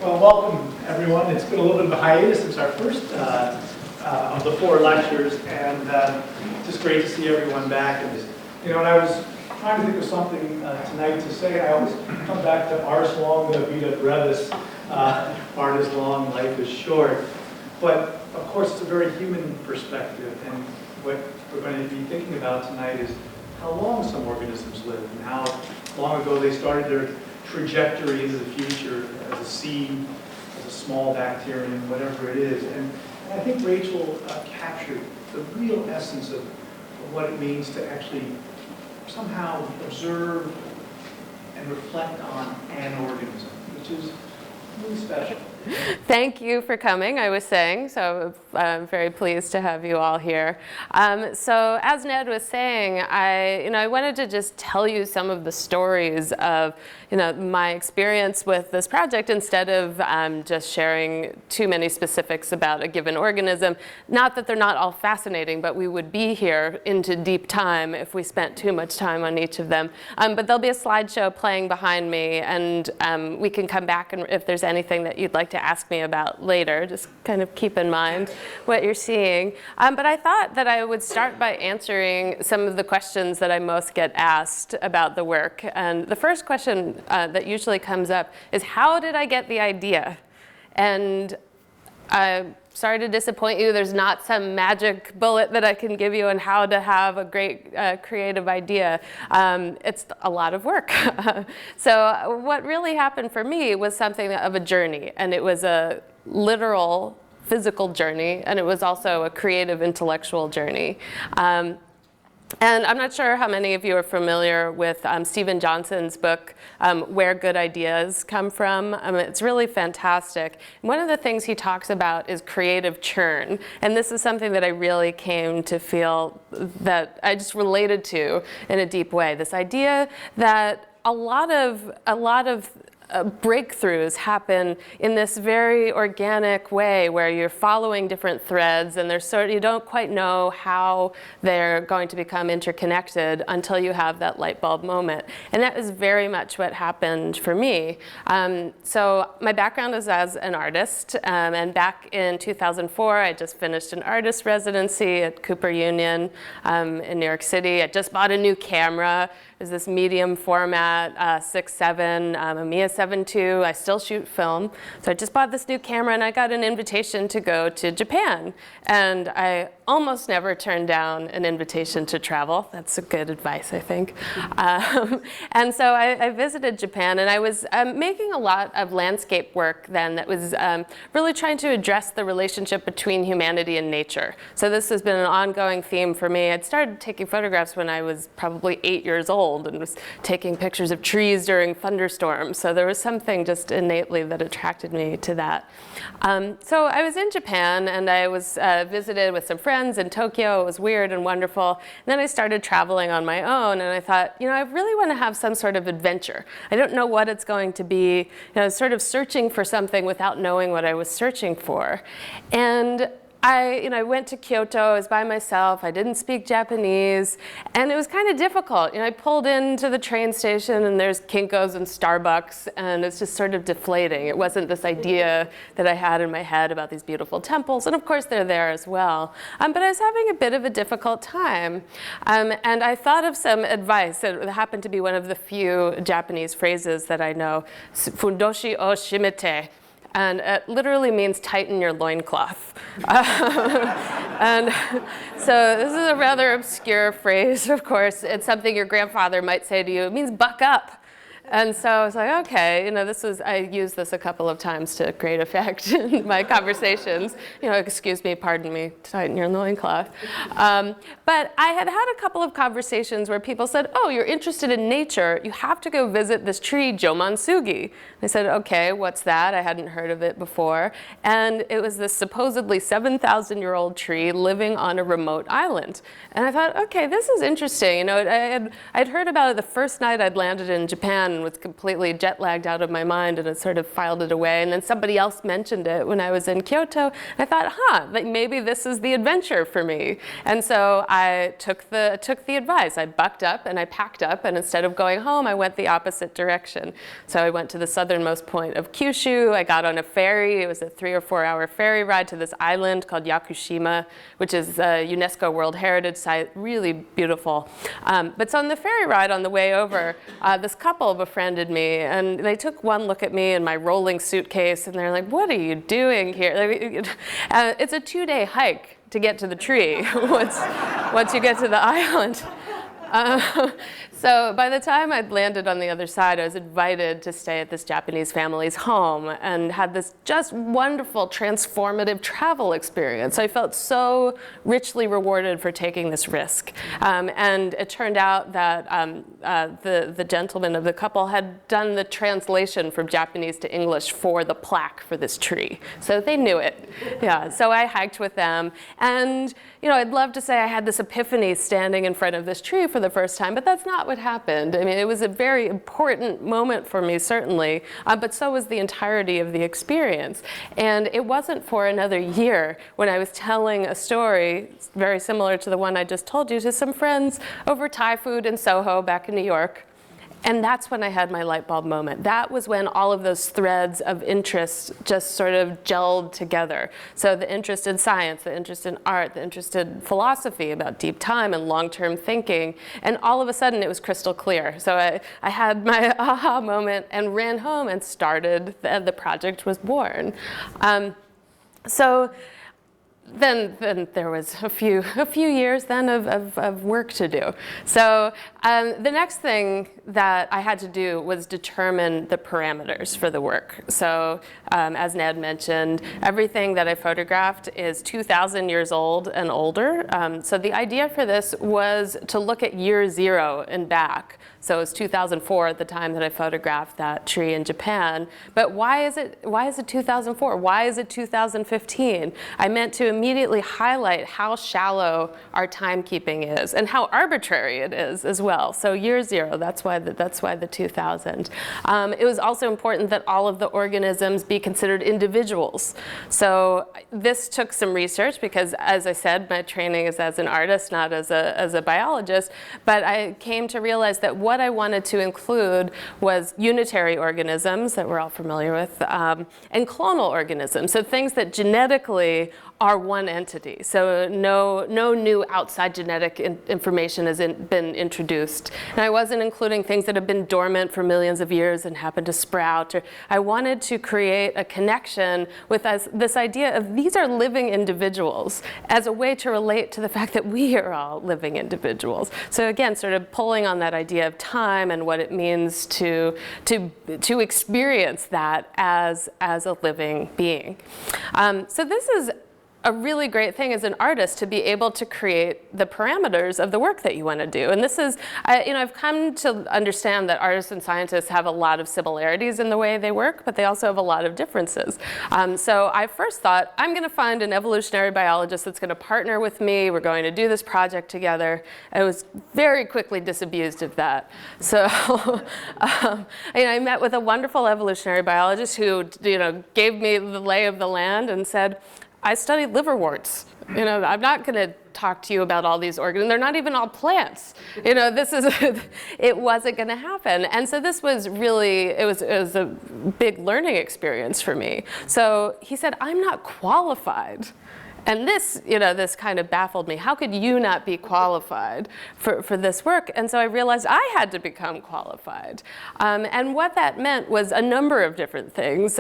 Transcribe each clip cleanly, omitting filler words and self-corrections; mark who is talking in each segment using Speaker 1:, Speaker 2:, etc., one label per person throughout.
Speaker 1: Well, welcome everyone. It's been a little bit of a hiatus since our first of the 4 lectures, and just great to see everyone back. And when I was trying to think of something tonight to say, I always come back to ars longa vita brevis, art is long, life is short. But of course, it's a very human perspective, and what we're going to be thinking about tonight is how long some organisms live and how long ago they started their trajectory into the future as a seed, as a small bacterium, whatever it is. And I think Rachel captured the real essence of what it means to actually somehow observe and reflect on an organism, which is really special.
Speaker 2: Thank you for coming, I was saying, so I'm very pleased to have you all here. So as Ned was saying, I wanted to just tell you some of the stories of my experience with this project instead of just sharing too many specifics about a given organism. Not that they're not all fascinating, but we would be here into deep time if we spent too much time on each of them. But there'll be a slideshow playing behind me, and we can come back and if there's anything that you'd like to ask me about later, just kind of keep in mind what you're seeing. But I thought that I would start by answering some of the questions that I most get asked about the work. And the first question that usually comes up is, how did I get the idea? And sorry to disappoint you, there's not some magic bullet that I can give you on how to have a great creative idea. It's a lot of work. So what really happened for me was something of a journey, and it was a literal physical journey, and it was also a creative intellectual journey. And I'm not sure how many of you are familiar with Stephen Johnson's book, Where Good Ideas Come From. It's really fantastic. One of the things he talks about is creative churn. And this is something that I really came to feel that I just related to in a deep way. This idea that a lot of breakthroughs happen in this very organic way where you're following different threads and you don't quite know how they're going to become interconnected until you have that light bulb moment. And that is very much what happened for me. So my background is as an artist, and back in 2004 I just finished an artist residency at Cooper Union in New York City. I just bought a new camera. There's this medium format, 6.7, a Mia 7.2. I still shoot film. So I just bought this new camera, and I got an invitation to go to Japan. And I almost never turned down an invitation to travel. That's a good advice, I think. And so I visited Japan, and I was making a lot of landscape work then that was really trying to address the relationship between humanity and nature. So this has been an ongoing theme for me. I'd started taking photographs when I was probably 8 years old and was taking pictures of trees during thunderstorms. So there was something just innately that attracted me to that. So I was in Japan, and I was visited with some friends in Tokyo. It was weird and wonderful. And then I started traveling on my own, and I thought, I really want to have some sort of adventure. I don't know what it's going to be. Sort of searching for something without knowing what I was searching for. And I went to Kyoto. I was by myself. I didn't speak Japanese, and it was kind of difficult. I pulled into the train station, and there's Kinko's and Starbucks, and it's just sort of deflating. It wasn't this idea that I had in my head about these beautiful temples, and of course they're there as well. But I was having a bit of a difficult time, and I thought of some advice. It happened to be one of the few Japanese phrases that I know, fundoshi o shimete. And it literally means tighten your loincloth. And so this is a rather obscure phrase, of course. It's something your grandfather might say to you. It means buck up. And so I was like, okay, I used this a couple of times to great effect in my conversations. Excuse me, pardon me, tighten your loincloth. But I had a couple of conversations where people said, oh, you're interested in nature. You have to go visit this tree, Jomansugi. I said, okay, what's that? I hadn't heard of it before. And it was this supposedly 7,000-year-old tree living on a remote island. And I thought, okay, this is interesting. I'd heard about it the first night I'd landed in Japan. Japan, was completely jet lagged out of my mind, and I sort of filed it away. And then somebody else mentioned it when I was in Kyoto. And I thought, like maybe this is the adventure for me. And so I took the advice. I bucked up and I packed up, and instead of going home, I went the opposite direction. So I went to the southernmost point of Kyushu. I got on a ferry. It was a 3 or 4 hour ferry ride to this island called Yakushima, which is a UNESCO World Heritage Site, really beautiful. But so on the ferry ride on the way over, this couple befriended me, and they took one look at me and my rolling suitcase, and they're like, "What are you doing here?" It's a 2-day hike to get to the tree once you get to the island. So by the time I'd landed on the other side, I was invited to stay at this Japanese family's home and had this just wonderful transformative travel experience. I felt so richly rewarded for taking this risk. And it turned out that the gentleman of the couple had done the translation from Japanese to English for the plaque for this tree. So they knew it. Yeah, so I hiked with them. And I'd love to say I had this epiphany standing in front of this tree for the first time, but that's not what happened. I mean, it was a very important moment for me, certainly, but so was the entirety of the experience. And it wasn't for another year when I was telling a story very similar to the one I just told you to some friends over Thai food in Soho back in New York. And that's when I had my light bulb moment. That was when all of those threads of interest just sort of gelled together. So the interest in science, the interest in art, the interest in philosophy about deep time and long-term thinking. And all of a sudden it was crystal clear. So I had my aha moment and ran home and started, the project was born. Then there was a few years then of work to do. So the next thing that I had to do was determine the parameters for the work. So as Ned mentioned, everything that I photographed is 2,000 years old and older. So the idea for this was to look at year 0 and back. So it was 2004 at the time that I photographed that tree in Japan. But why is it 2004? Why is it 2015? I meant to immediately highlight how shallow our timekeeping is and how arbitrary it is as well. So year 0, that's why the 2000. It was also important that all of the organisms be considered individuals. So this took some research because, as I said, my training is as an artist, not as a biologist. But I came to realize that what I wanted to include was unitary organisms that we're all familiar with, and clonal organisms, so things that genetically are one entity. So no new outside genetic information has been introduced. And I wasn't including things that have been dormant for millions of years and happen to sprout. I wanted to create a connection with this idea of these are living individuals as a way to relate to the fact that we are all living individuals. So again, sort of pulling on that idea of time and what it means to experience that as a living being. So this is a really great thing as an artist to be able to create the parameters of the work that you want to do. And this is, I've come to understand that artists and scientists have a lot of similarities in the way they work, but they also have a lot of differences. So I first thought, I'm going to find an evolutionary biologist that's going to partner with me. We're going to do this project together. I was very quickly disabused of that. So I met with a wonderful evolutionary biologist who gave me the lay of the land and said, I studied liverworts. I'm not going to talk to you about all these organisms. They're not even all plants. It wasn't going to happen. And so this was really, it was a big learning experience for me. So he said, I'm not qualified. And this, this kind of baffled me. How could you not be qualified for this work? And so I realized I had to become qualified. And what that meant was a number of different things.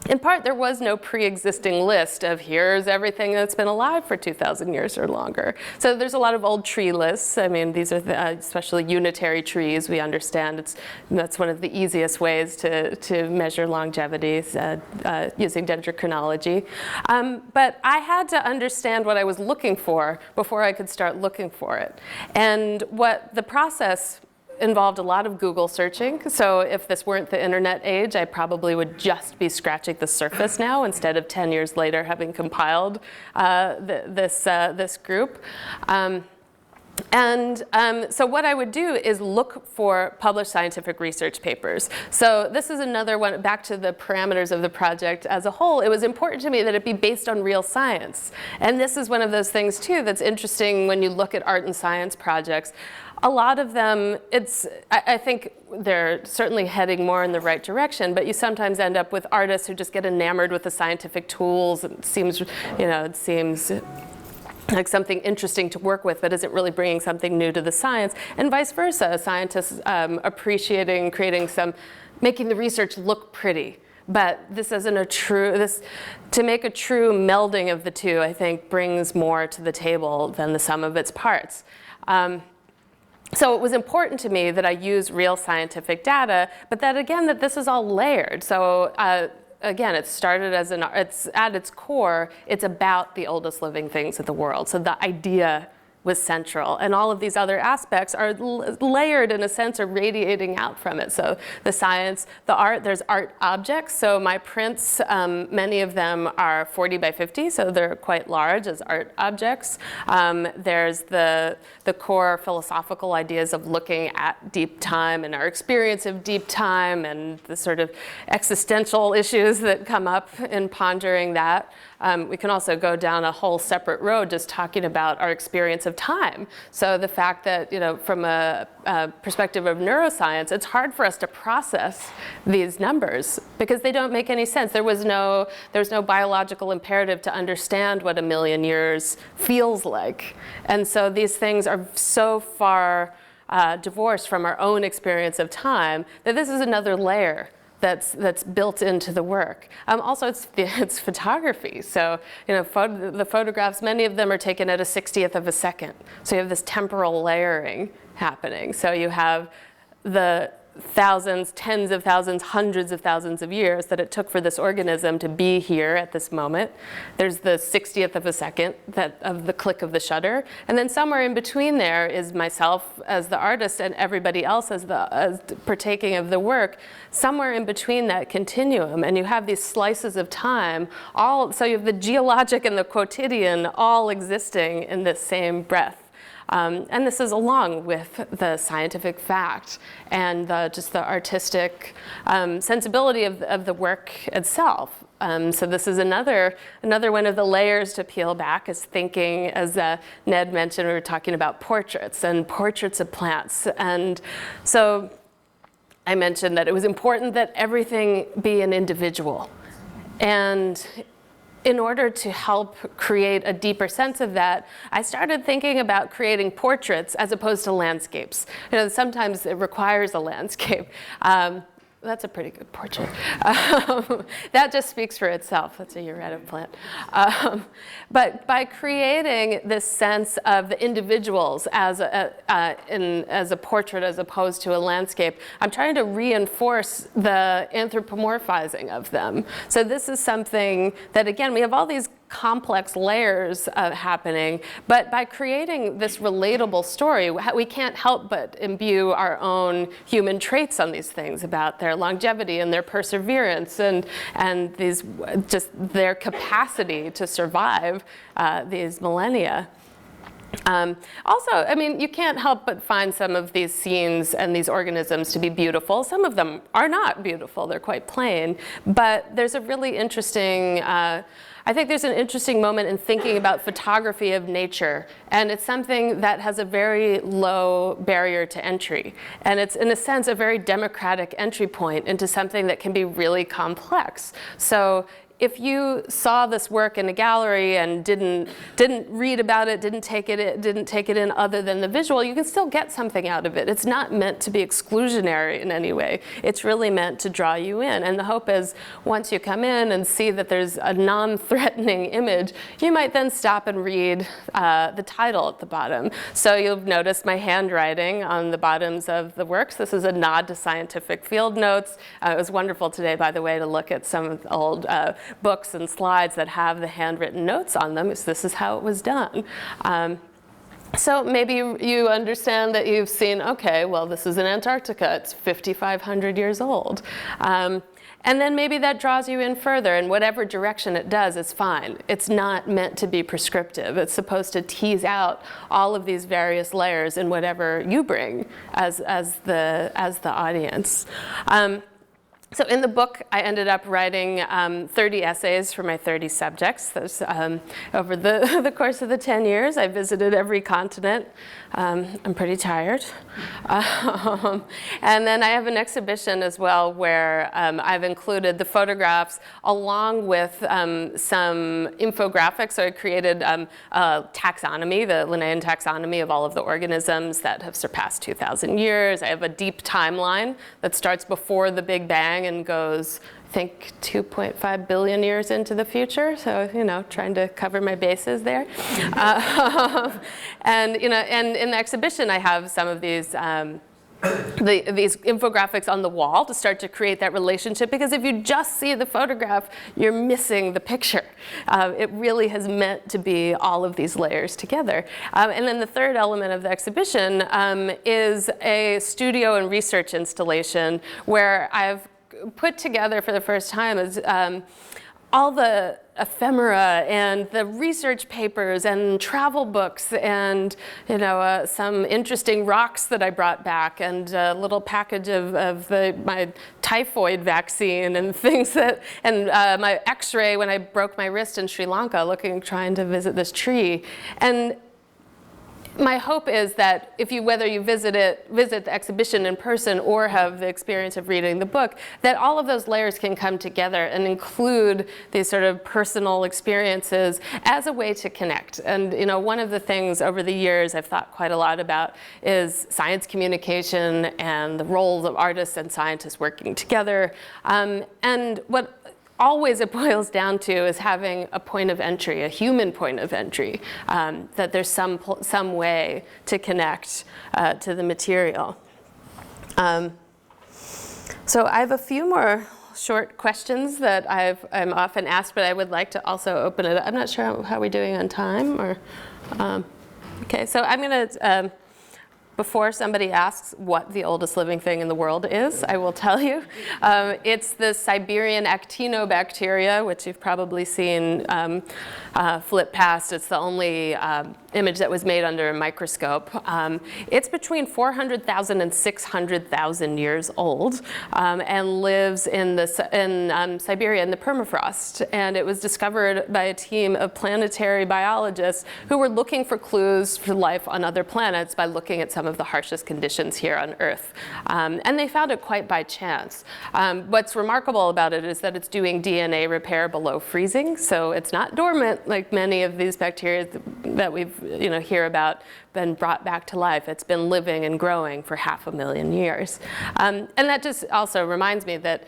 Speaker 2: In part, there was no pre-existing list of here's everything that's been alive for 2,000 years or longer. So there's a lot of old tree lists. I mean, these are especially unitary trees. We understand that's one of the easiest ways to measure longevity using dendrochronology. But I had to understand what I was looking for before I could start looking for it. And what the process involved a lot of Google searching. So if this weren't the internet age, I probably would just be scratching the surface now instead of 10 years later having compiled this group. And so what I would do is look for published scientific research papers. So this is another one, back to the parameters of the project as a whole. It was important to me that it be based on real science. And this is one of those things, too, that's interesting when you look at art and science projects. A lot of them, I think they're certainly heading more in the right direction, but you sometimes end up with artists who just get enamored with the scientific tools. It seems, it seems like something interesting to work with, but isn't really bringing something new to the science, and vice versa. Scientists appreciating, making the research look pretty. But this isn't to make a true melding of the two, I think, brings more to the table than the sum of its parts. So it was important to me that I use real scientific data, but that again, that this is all layered. So again, it started it's at its core, it's about the oldest living things of the world. So the idea was central, and all of these other aspects are layered in a sense, or radiating out from it. So the science, the art, there's art objects. So my prints, many of them are 40 by 50, so they're quite large as art objects. There's the core philosophical ideas of looking at deep time and our experience of deep time, and the sort of existential issues that come up in pondering that. We can also go down a whole separate road just talking about our experience of time. So the fact that, from a perspective of neuroscience, it's hard for us to process these numbers because they don't make any sense. There's no biological imperative to understand what a million years feels like. And so these things are so far divorced from our own experience of time that this is another layer that's built into the work. Also, it's photography. So, the photographs, many of them are taken at a 60th of a second. So you have this temporal layering happening. So you have the thousands, tens of thousands, hundreds of thousands of years that it took for this organism to be here at this moment. There's the 60th of a second of the click of the shutter. And then somewhere in between there is myself as the artist and everybody else as partaking of the work, somewhere in between that continuum. And you have these slices of time, so you have the geologic and the quotidian all existing in this same breath. And this is along with the scientific fact and just the artistic sensibility of the work itself. So this is another one of the layers to peel back, is thinking, as Ned mentioned, we were talking about portraits and portraits of plants. And so I mentioned that it was important that everything be an individual. And in order to help create a deeper sense of that, I started thinking about creating portraits as opposed to landscapes. Sometimes it requires a landscape. That's a pretty good portrait. That just speaks for itself. That's a Ureta plant. But by creating this sense of the individuals as a portrait as opposed to a landscape, I'm trying to reinforce the anthropomorphizing of them. So this is something that, again, we have all these complex layers happening, but by creating this relatable story, we can't help but imbue our own human traits on these things about their longevity and their perseverance and these just their capacity to survive these millennia. Also, you can't help but find some of these scenes and these organisms to be beautiful. Some of them are not beautiful, they're quite plain, but there's a really interesting I think there's an interesting moment in thinking about photography of nature, and it's something that has a very low barrier to entry. And it's, in a sense, a very democratic entry point into something that can be really complex. So if you saw this work in a gallery and didn't read about it, didn't take it in other than the visual, you can still get something out of it. It's not meant to be exclusionary in any way. It's really meant to draw you in. And the hope is, once you come in and see that there's a non-threatening image, you might then stop and read the title at the bottom. So you'll notice my handwriting on the bottoms of the works. This is a nod to scientific field notes. It was wonderful today, by the way, to look at some of the old books and slides that have the handwritten notes on them. So this is how it was done. So maybe you understand that you've seen, okay, well, this is in Antarctica. It's 5,500 years old. And then maybe that draws you in further, and whatever direction it does is fine. It's not meant to be prescriptive. It's supposed to tease out all of these various layers in whatever you bring as the audience. So in the book, I ended up writing 30 essays for my 30 subjects. Those, over the course of the 10 years, I visited every continent. I'm pretty tired. And then I have an exhibition as well where I've included the photographs along with some infographics. So I created a taxonomy, the Linnaean taxonomy of all of the organisms that have surpassed 2,000 years. I have a deep timeline that starts before the Big Bang and goes, I think, 2.5 billion years into the future. So, you know, trying to cover my bases there. And, you know, and in the exhibition, I have some of these these infographics on the wall to start to create that relationship, because if you just see the photograph, you're missing the picture. It really has meant to be all of these layers together. And then the third element of the exhibition is a studio and research installation where I've put together for the first time is all the ephemera and the research papers and travel books and, you know, some interesting rocks that I brought back and a little package of my typhoid vaccine and things that, and my x-ray when I broke my wrist in Sri Lanka trying to visit this tree. And my hope is that if whether you visit the exhibition in person or have the experience of reading the book, that all of those layers can come together and include these sort of personal experiences as a way to connect. And, you know, one of the things over the years I've thought quite a lot about is science communication and the roles of artists and scientists working together. And what always it boils down to is having a point of entry, a human point of entry, that there's some way to connect to the material. So I have a few more short questions that I'm often asked, but I would like to also open it up. I'm not sure how we're doing on time. Okay, so I'm going to before somebody asks what the oldest living thing in the world is, I will tell you. It's the Siberian actinobacteria, which you've probably seen flip past. It's the only image that was made under a microscope. It's between 400,000 and 600,000 years old and lives in Siberia in the permafrost. And it was discovered by a team of planetary biologists who were looking for clues for life on other planets by looking at some of the harshest conditions here on Earth. And they found it quite by chance. What's remarkable about it is that it's doing DNA repair below freezing, so it's not dormant like many of these bacteria that we've hear about been brought back to life. It's been living and growing for 500,000 years. And that just also reminds me that,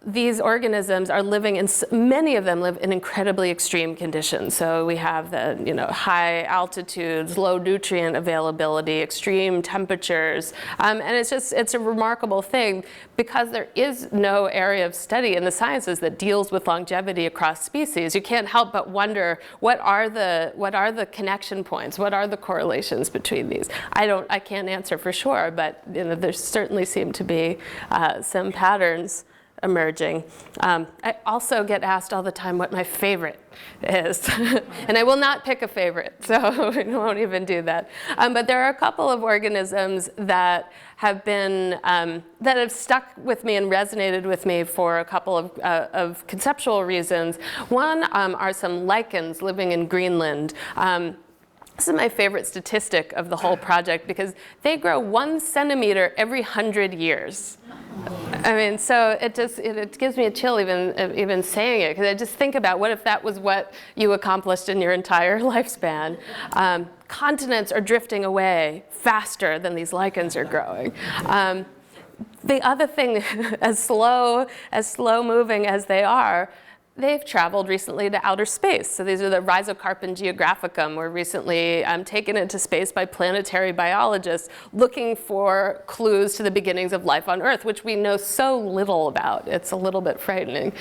Speaker 2: these organisms are living in, many of them live in incredibly extreme conditions. So we have the, high altitudes, low nutrient availability, extreme temperatures. And it's a remarkable thing because there is no area of study in the sciences that deals with longevity across species. You can't help but wonder, what are the connection points? What are the correlations between these? I can't answer for sure, but there certainly seem to be some patterns emerging. I also get asked all the time what my favorite is. And I will not pick a favorite, so I won't even do that. But there are a couple of organisms that have been, that have stuck with me and resonated with me for a couple of conceptual reasons. One are some lichens living in Greenland. This is my favorite statistic of the whole project because they grow 1 centimeter every 100 years. I mean, so it gives me a chill even saying it, because I just think about what if that was what you accomplished in your entire lifespan. Continents are drifting away faster than these lichens are growing. The other thing, as slow moving as they are, they've traveled recently to outer space. So these are the Rhizocarpon geographicum, were recently taken into space by planetary biologists looking for clues to the beginnings of life on Earth, which we know so little about. It's a little bit frightening.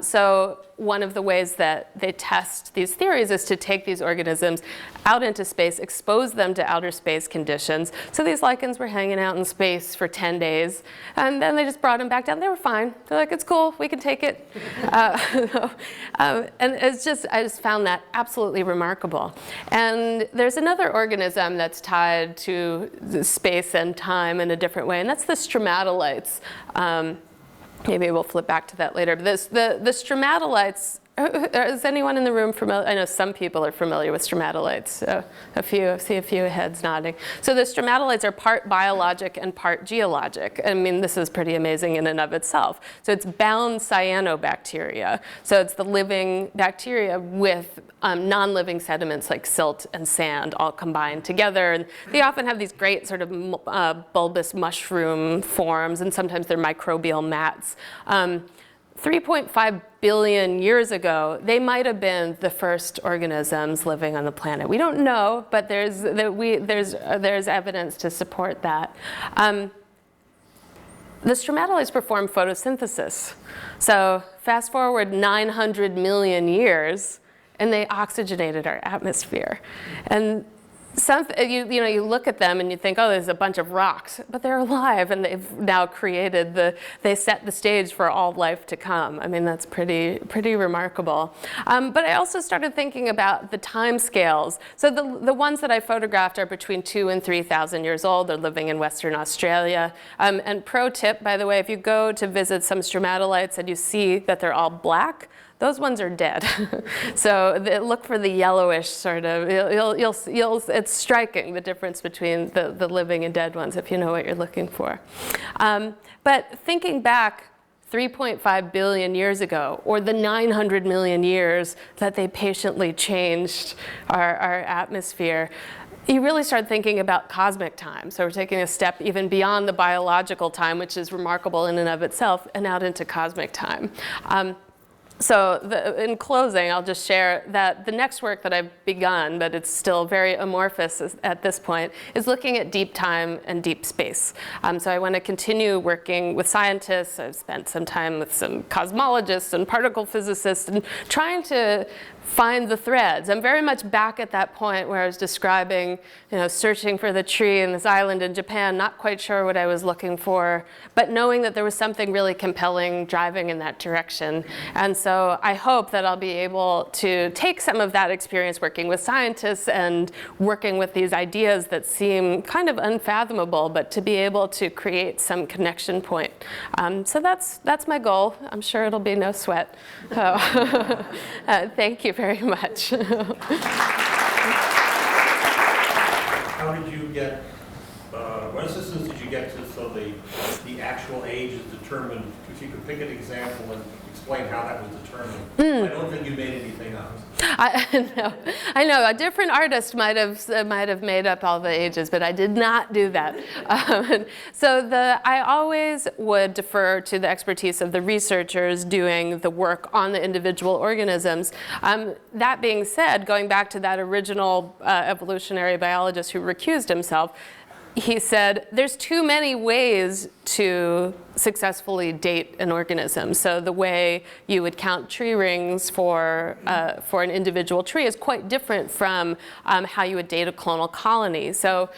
Speaker 2: So one of the ways that they test these theories is to take these organisms out into space, expose them to outer space conditions. So these lichens were hanging out in space for 10 days, and then they just brought them back down. They were fine. They're like, it's cool, we can take it. And it's just, I just found that absolutely remarkable. And there's another organism that's tied to space and time in a different way, and that's the stromatolites. Maybe we'll flip back to that later. But the stromatolites, is anyone in the room familiar? I know some people are familiar with stromatolites. I see a few heads nodding. So the stromatolites are part biologic and part geologic. I mean, this is pretty amazing in and of itself. So it's bound cyanobacteria. So it's the living bacteria with non-living sediments like silt and sand all combined together. And they often have these great sort of bulbous mushroom forms, and sometimes they're microbial mats. 3.5 billion years ago, they might have been the first organisms living on the planet. We don't know, but there's evidence to support that. The stromatolites perform photosynthesis. So fast forward 900 million years, and they oxygenated our atmosphere. And you look at them and you think, oh, there's a bunch of rocks, but they're alive, and they've now they set the stage for all life to come. I mean, that's pretty remarkable. But I also started thinking about the time scales. So the ones that I photographed are between 2,000 and 3,000 years old. They're living in Western Australia. And pro tip, by the way, if you go to visit some stromatolites and you see that they're all black, those ones are dead. So look for the yellowish sort of, it's striking, the difference between the living and dead ones, if you know what you're looking for. But thinking back 3.5 billion years ago, or the 900 million years that they patiently changed our atmosphere, you really start thinking about cosmic time. So we're taking a step even beyond the biological time, which is remarkable in and of itself, and out into cosmic time. So in closing, I'll just share that the next work that I've begun, but it's still very amorphous at this point, is looking at deep time and deep space. So I want to continue working with scientists. I've spent some time with some cosmologists and particle physicists, and trying to find the threads. I'm very much back at that point where I was describing, searching for the tree in this island in Japan, not quite sure what I was looking for, but knowing that there was something really compelling driving in that direction. And so I hope that I'll be able to take some of that experience working with scientists and working with these ideas that seem kind of unfathomable, but to be able to create some connection point. So that's my goal. I'm sure it'll be no sweat. So, thank you very much.
Speaker 3: How did you get, what assistance did you get to so the actual age is determined? If you could pick an example and explain how that was determined. I don't think you made anything up.
Speaker 2: I know. A different artist might have made up all the ages, but I did not do that. I always would defer to the expertise of the researchers doing the work on the individual organisms. That being said, going back to that original evolutionary biologist who recused himself, he said, there's too many ways to successfully date an organism. So the way you would count tree rings for an individual tree is quite different from how you would date a clonal colony. So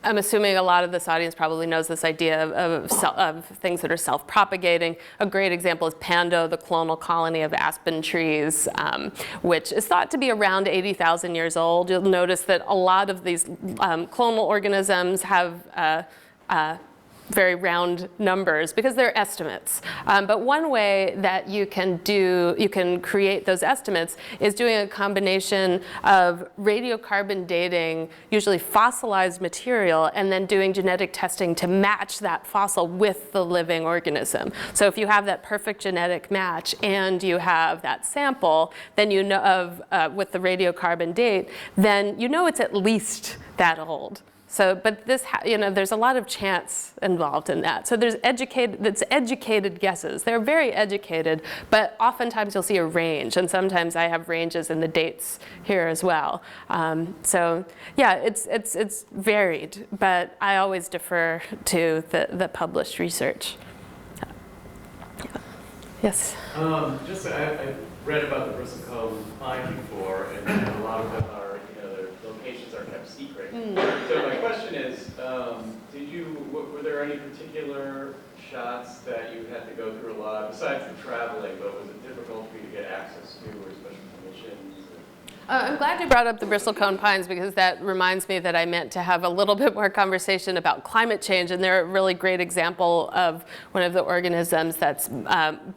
Speaker 2: I'm assuming a lot of this audience probably knows this idea of things that are self-propagating. A great example is Pando, the clonal colony of aspen trees, which is thought to be around 80,000 years old. You'll notice that a lot of these clonal organisms have very round numbers because they're estimates. But one way that you can create those estimates is doing a combination of radiocarbon dating, usually fossilized material, and then doing genetic testing to match that fossil with the living organism. So if you have that perfect genetic match and you have that sample, then you know with the radiocarbon date, then you know it's at least that old. So, but there's a lot of chance involved in that. So there's educated guesses. They're very educated, but oftentimes you'll see a range, and sometimes I have ranges in the dates here as well. So yeah, it's varied, but I always defer to the published research. Yes.
Speaker 4: I read about the bristlecone pine before, and a lot of them are, their locations are kept secret. So my question is, were there any particular shots that you had to go through a lot, besides the traveling, but was it difficult for you to get access to or special permissions?
Speaker 2: I'm glad you brought up the bristlecone pines because that reminds me that I meant to have a little bit more conversation about climate change, and they're a really great example of one of the organisms that's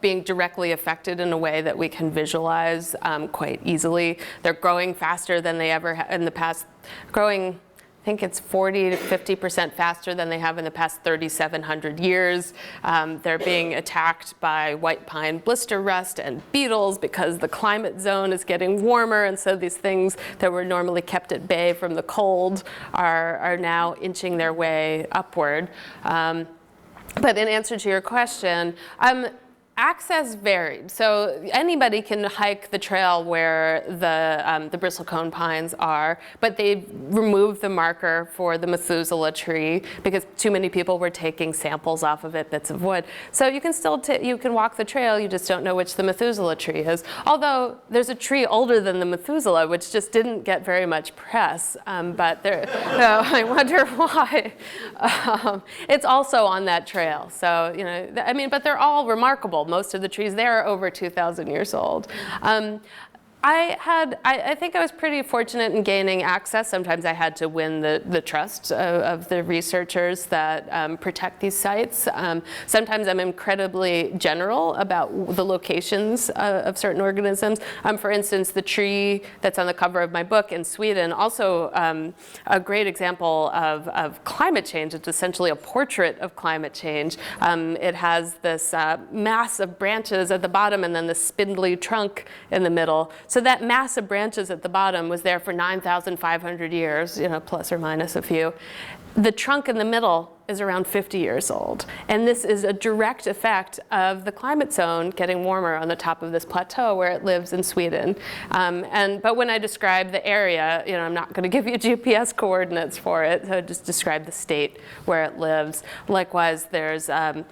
Speaker 2: being directly affected in a way that we can visualize quite easily. They're growing faster than they ever have in the past, growing I think it's 40 to 50% faster than they have in the past 3,700 years. They're being attacked by white pine blister rust and beetles because the climate zone is getting warmer, and so these things that were normally kept at bay from the cold are now inching their way upward. But in answer to your question, access varied. So anybody can hike the trail where the bristlecone pines are, but they removed the marker for the Methuselah tree because too many people were taking samples off of it, bits of wood. So you can still you can walk the trail, you just don't know which the Methuselah tree is. Although there's a tree older than the Methuselah, which just didn't get very much press, but so I wonder why. It's also on that trail. So, but they're all remarkable. Most of the trees there are over 2,000 years old. I think I was pretty fortunate in gaining access. Sometimes I had to win the trust of the researchers that protect these sites. Sometimes I'm incredibly general about the locations of certain organisms. For instance, the tree that's on the cover of my book in Sweden, also a great example of climate change. It's essentially a portrait of climate change. It has this mass of branches at the bottom and then the spindly trunk in the middle. So that mass of branches at the bottom was there for 9,500 years, plus or minus a few. The trunk in the middle is around 50 years old. And this is a direct effect of the climate zone getting warmer on the top of this plateau where it lives in Sweden. But when I describe the area, I'm not going to give you GPS coordinates for it, so I just describe the state where it lives. Likewise, there's a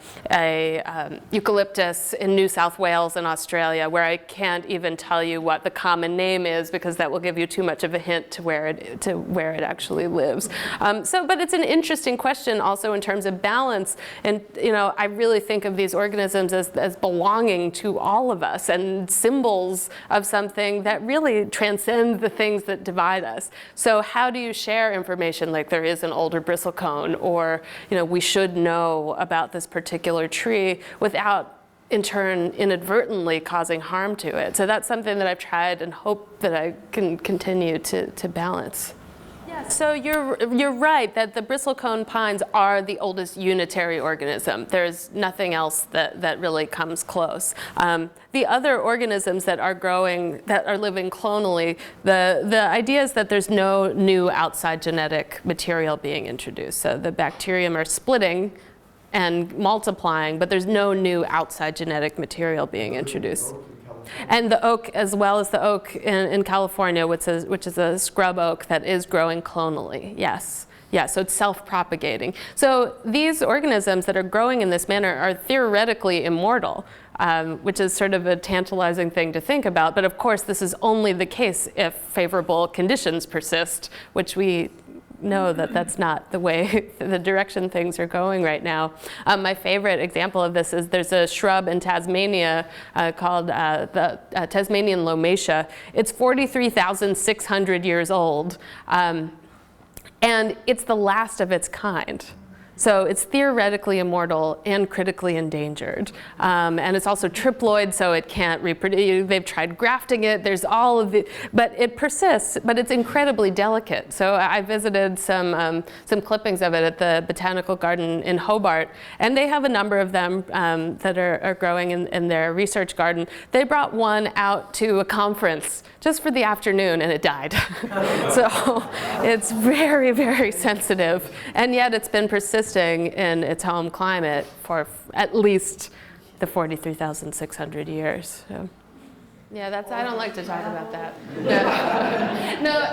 Speaker 2: eucalyptus in New South Wales in Australia where I can't even tell you what the common name is because that will give you too much of a hint to where it actually lives. But it's an interesting question also in terms of balance. And I really think of these organisms as belonging to all of us and symbols of something that really transcend the things that divide us. So how do you share information like there is an older bristlecone, or we should know about this particular tree without in turn inadvertently causing harm to it? So that's something that I've tried and hope that I can continue to balance. Yeah, so you're right that the bristlecone pines are the oldest unitary organism. There's nothing else that really comes close. The other organisms that are growing, that are living clonally, the idea is that there's no new outside genetic material being introduced. So the bacterium are splitting and multiplying, but there's no new outside genetic material being introduced. And the oak, as well as the oak in California, which is a scrub oak that is growing clonally, yes. Yeah, so it's self-propagating. So these organisms that are growing in this manner are theoretically immortal, which is sort of a tantalizing thing to think about. But of course, this is only the case if favorable conditions persist, which we know that that's not the way, the direction things are going right now. My favorite example of this is there's a shrub in Tasmania called the Tasmanian lomatia. It's 43,600 years old, and it's the last of its kind. So it's theoretically immortal and critically endangered. And it's also triploid, so it can't reproduce. They've tried grafting it. There's all of the, but it persists, but it's incredibly delicate. So I visited some clippings of it at the Botanical Garden in Hobart, and they have a number of them that are growing in their research garden. They brought one out to a conference just for the afternoon, and it died. So it's very, very sensitive, and yet it's been persisting in its home climate for at least the 43,600 years. So. Yeah, I don't like to talk about that. No,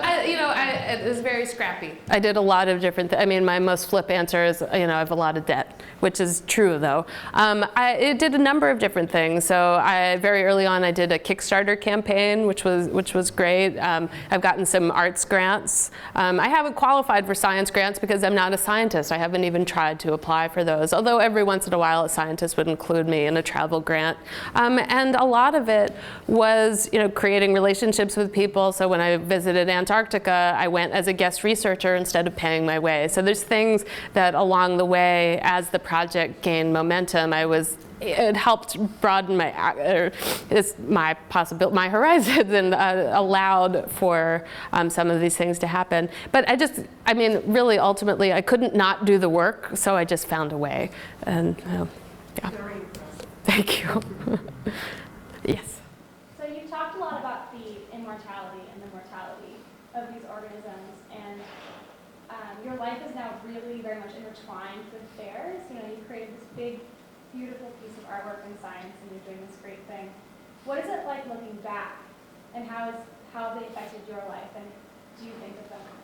Speaker 2: it was very scrappy. I did a lot of different things. I mean, my most flip answer is, I have a lot of debt, which is true though. I did a number of different things. So very early on, I did a Kickstarter campaign, which was great. I've gotten some arts grants. I haven't qualified for science grants because I'm not a scientist. I haven't even tried to apply for those, although every once in a while a scientist would include me in a travel grant. And a lot of it was creating relationships with people. So when I visited Antarctica, I went as a guest researcher instead of paying my way. So there's things that along the way, as the project gained momentum, it helped broaden my horizons and allowed for some of these things to happen. But really ultimately, I couldn't not do the work, so I just found a way. And yeah.
Speaker 5: Very impressive.
Speaker 2: Thank you. Yes.
Speaker 6: So you've talked a lot about the immortality and the mortality of these organisms, and your life is now really very much intertwined with theirs. You've created this big, beautiful piece of artwork in science, and you're doing this great thing. What is it like looking back, and how have they affected your life, and do you think of them often?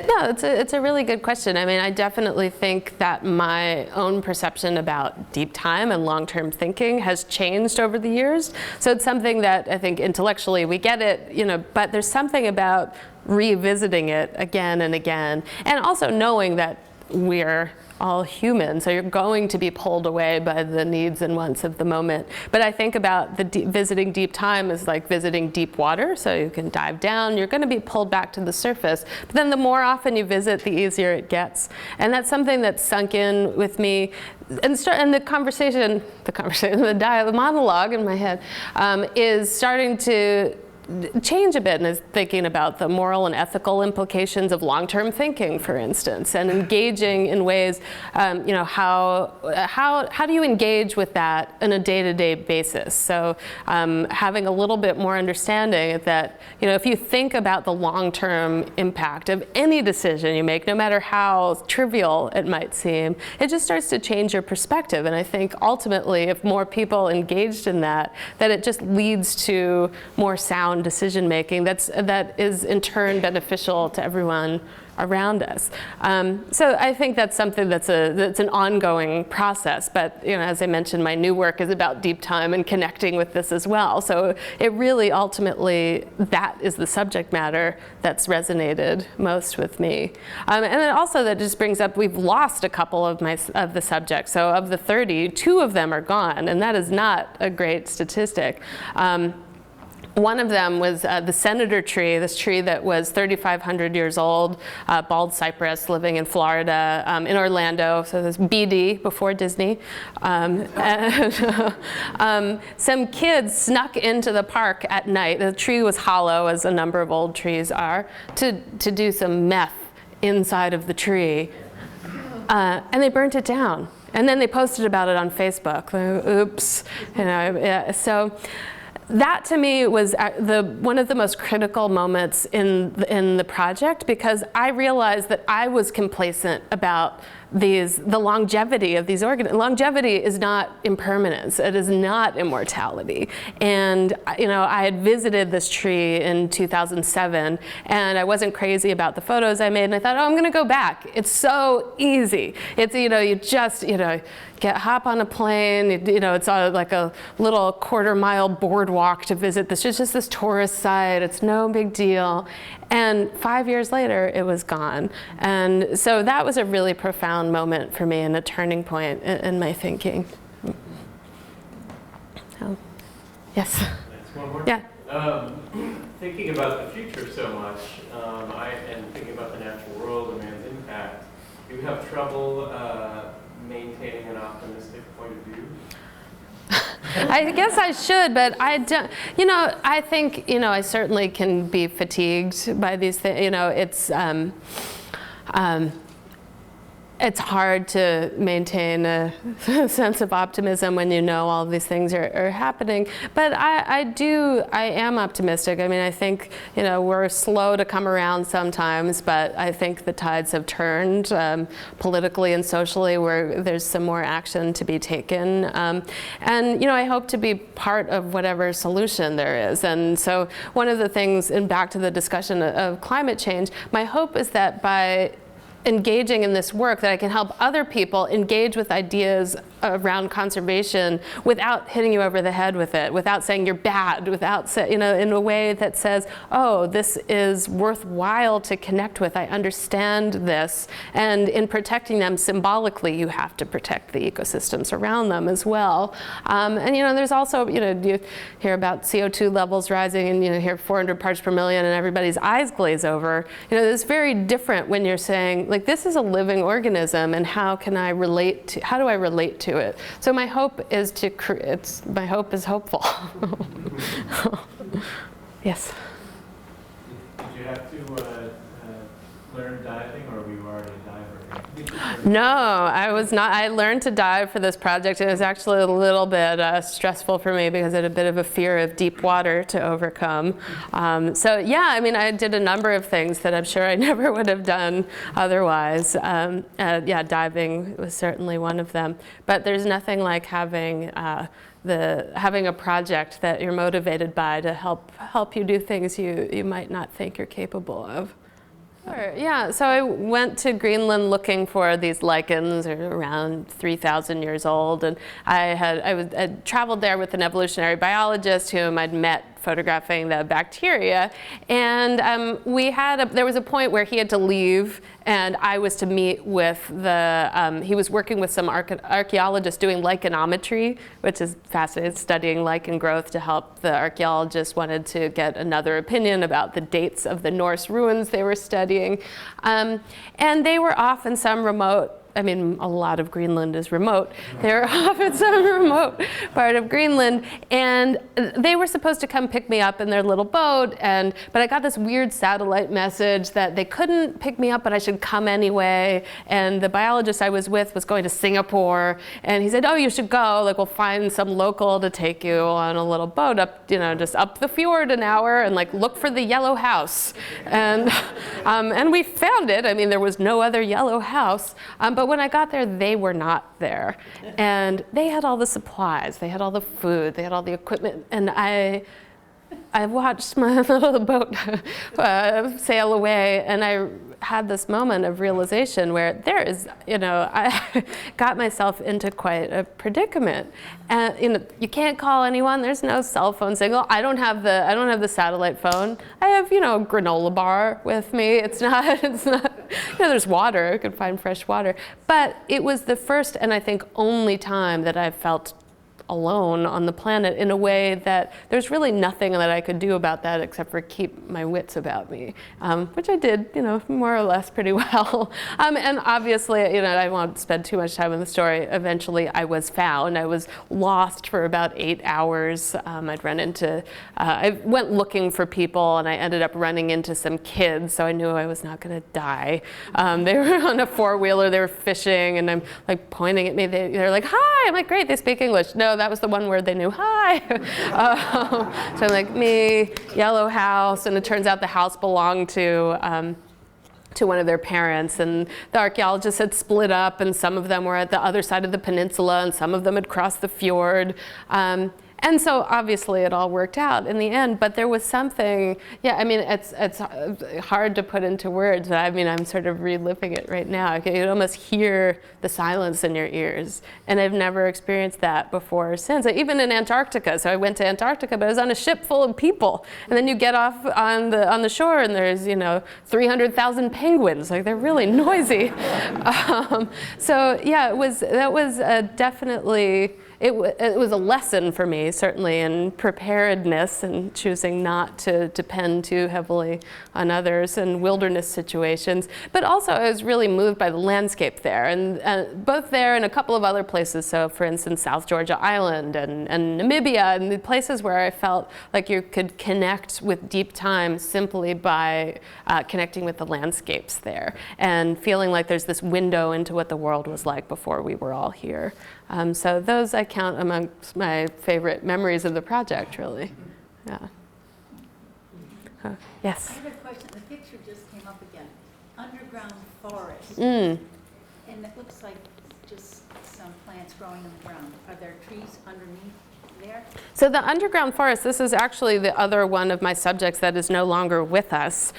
Speaker 2: No, it's a really good question. I definitely think that my own perception about deep time and long-term thinking has changed over the years. So it's something that I think intellectually we get it, but there's something about revisiting it again and again, and also knowing that we're all human, so you're going to be pulled away by the needs and wants of the moment. But I think about visiting deep time as like visiting deep water, so you can dive down, you're going to be pulled back to the surface. But then the more often you visit, the easier it gets. And that's something that's sunk in with me. And the monologue in my head is starting to change a bit, and is thinking about the moral and ethical implications of long-term thinking, for instance, and engaging in ways, how do you engage with that on a day-to-day basis? So having a little bit more understanding that, if you think about the long-term impact of any decision you make, no matter how trivial it might seem, it just starts to change your perspective. And I think ultimately, if more people engaged in that it just leads to more sound decision making that is in turn beneficial to everyone around us. So I think that's something that's an ongoing process. But as I mentioned, my new work is about deep time and connecting with this as well. So it really ultimately, that is the subject matter that's resonated most with me. And then also that just brings up, we've lost a couple of the subjects. So of the 30, 2 of them are gone, and that is not a great statistic. One of them was the senator tree, this tree that was 3,500 years old, bald cypress, living in Florida, in Orlando, so this BD, before Disney. Some kids snuck into the park at night. The tree was hollow, as a number of old trees are, to do some meth inside of the tree. And they burnt it down. And then they posted about it on Facebook. Oops. So that to me was one of the most critical moments in the project, because I realized that I was complacent about the longevity of these organisms. Longevity is not impermanence. It is not immortality. And I had visited this tree in 2007, and I wasn't crazy about the photos I made, and I thought, oh, I'm going to go back. It's so easy. It's you just hop on a plane. It's like a little quarter-mile boardwalk to visit this. It's just this tourist site. It's no big deal. And 5 years later, it was gone. And so that was a really profound moment for me and a turning point in my thinking. Yes?
Speaker 4: Next one more.
Speaker 2: Yeah.
Speaker 4: Thinking about the future so much, and thinking about the natural world and man's impact, do you have trouble maintaining an optimistic point of view?
Speaker 2: I guess I should, but I don't. I think I certainly can be fatigued by these things. It's it's hard to maintain a sense of optimism when you know all of these things are happening. But I am optimistic. I mean, I think, we're slow to come around sometimes, but I think the tides have turned politically and socially, where there's some more action to be taken. And, I hope to be part of whatever solution there is. And so one of the things, and back to the discussion of climate change, my hope is that by engaging in this work, that I can help other people engage with ideas around conservation without hitting you over the head with it, without saying you're bad, without in a way that says, oh, this is worthwhile to connect with. I understand this, and in protecting them symbolically, you have to protect the ecosystems around them as well. And there's also, you hear about CO2 levels rising, and hear 400 parts per million, and everybody's eyes glaze over. It's very different when you're saying, like, this is a living organism, and how do I relate to it? So my hope is my hope is hopeful. Yes.
Speaker 4: Did you have to learn diving, or were you already a diver?
Speaker 2: No, I was not. I learned to dive for this project. It was actually a little bit stressful for me because I had a bit of a fear of deep water to overcome. So yeah, I mean, I did a number of things that I'm sure I never would have done otherwise. Yeah, diving was certainly one of them. But there's nothing like having a project that you're motivated by to help you do things you might not think you're capable of. Sure. Yeah, so I went to Greenland looking for these lichens, around 3,000 years old, and I traveled there with an evolutionary biologist whom I'd met photographing the bacteria, and there was a point where he had to leave, and I was to meet with he was working with some archaeologists doing lichenometry, which is fascinating, studying lichen growth to help the archaeologists wanted to get another opinion about the dates of the Norse ruins they were studying. And they were off in some remote, I mean, a lot of Greenland is remote. They were off in some remote part of Greenland, and they were supposed to come pick me up in their little boat, but I got this weird satellite message that they couldn't pick me up, but I should come anyway. And the biologist I was with was going to Singapore, and he said, oh, you should go, like, we'll find some local to take you on a little boat up, just up the fjord an hour, and like look for the yellow house. And we found it. I mean, there was no other yellow house, but when I got there, they were not there. And they had all the supplies, they had all the food, they had all the equipment, and I watched my little boat sail away, and I had this moment of realization where there is, I got myself into quite a predicament. And you can't call anyone. There's no cell phone signal. I don't have the satellite phone. I have, a granola bar with me. It's not. There's water. I could find fresh water. But it was the first and I think only time that I felt alone on the planet in a way that there's really nothing that I could do about that except for keep my wits about me, which I did, more or less pretty well. And obviously, I won't spend too much time on the story. Eventually, I was found. I was lost for about 8 hours. I went looking for people, and I ended up running into some kids, so I knew I was not going to die. They were on a four-wheeler. They were fishing, and I'm like pointing at me. They're like, "Hi!" I'm like, "Great, they speak English." No, that was the one word they knew, hi. So I'm like, me, yellow house, and it turns out the house belonged to one of their parents, and the archaeologists had split up, and some of them were at the other side of the peninsula, and some of them had crossed the fjord. And so obviously it all worked out in the end, but there was something, it's hard to put into words, but I'm sort of reliving it right now. You can almost hear the silence in your ears, and I've never experienced that before or since. Even in Antarctica, so I went to Antarctica, but I was on a ship full of people, and then you get off on the shore, and there's 300,000 penguins, like they're really noisy. So yeah, that was definitely. it was a lesson for me, certainly, in preparedness and choosing not to depend too heavily on others in wilderness situations. But also, I was really moved by the landscape there, and both there and a couple of other places. So, for instance, South Georgia Island and Namibia, and the places where I felt like you could connect with deep time simply by connecting with the landscapes there, and feeling like there's this window into what the world was like before we were all here. So those I count amongst my favorite memories of the project, really. Yeah. Yes?
Speaker 5: I have a question. The picture just came up again. Underground forest.
Speaker 2: Mm.
Speaker 5: And it looks like just some plants growing in the ground. Are there trees underneath there?
Speaker 2: So the underground forest, this is actually the other one of my subjects that is no longer with us.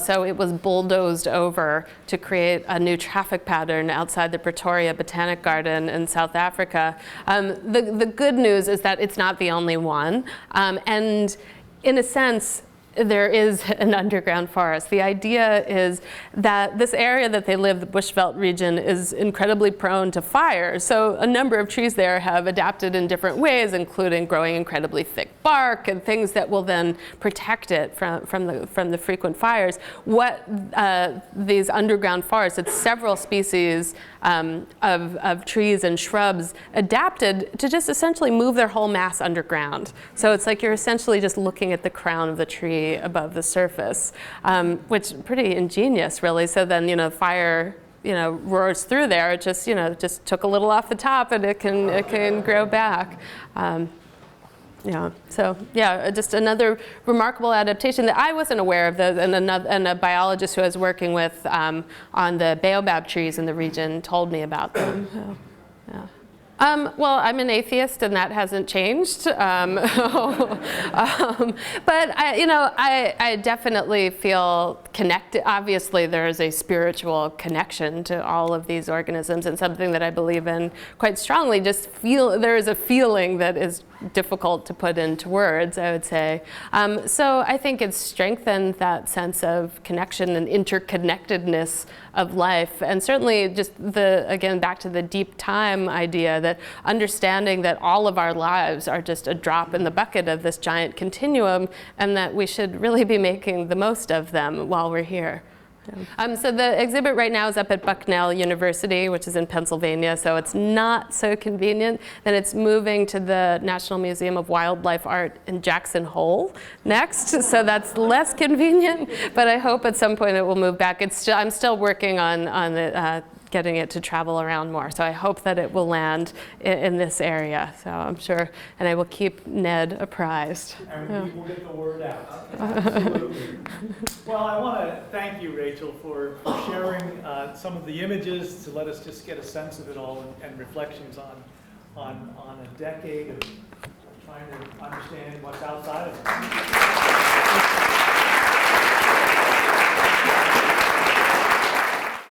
Speaker 2: So it was bulldozed over to create a new traffic pattern outside the Pretoria Botanic Garden in South Africa. The good news is that it's not the only one. And in a sense, there is an underground forest. The idea is that this area that they live, the Bushveld region, is incredibly prone to fire. So a number of trees there have adapted in different ways, including growing incredibly thick bark and things that will then protect it from the frequent fires. What these underground forests, it's several species of trees and shrubs adapted to just essentially move their whole mass underground. So it's like you're essentially just looking at the crown of the tree above the surface, which is pretty ingenious, really. So then, fire, roars through there. It just, just took a little off the top, and it can grow back. So just another remarkable adaptation that I wasn't aware of, and a biologist who I was working with on the baobab trees in the region told me about them. So, yeah. Well, I'm an atheist, and that hasn't changed. But I definitely feel connected. Obviously, there is a spiritual connection to all of these organisms, and something that I believe in quite strongly. There is a feeling that is difficult to put into words, I would say. So I think it's strengthened that sense of connection and interconnectedness of life, and certainly just again, back to the deep time idea, that understanding that all of our lives are just a drop in the bucket of this giant continuum, and that we should really be making the most of them while we're here. So the exhibit right now is up at Bucknell University, which is in Pennsylvania, so it's not so convenient. Then it's moving to the National Museum of Wildlife Art in Jackson Hole next, so that's less convenient, but I hope at some point it will move back. I'm still working on getting it to travel around more, so I hope that it will land in this area, so I'm sure, and I will keep Ned apprised.
Speaker 1: And we will get the word out. Absolutely. Well, I want to thank you, Rachel, for sharing some of the images to let us just get a sense of it all, and reflections on a decade of trying to understand what's outside of us.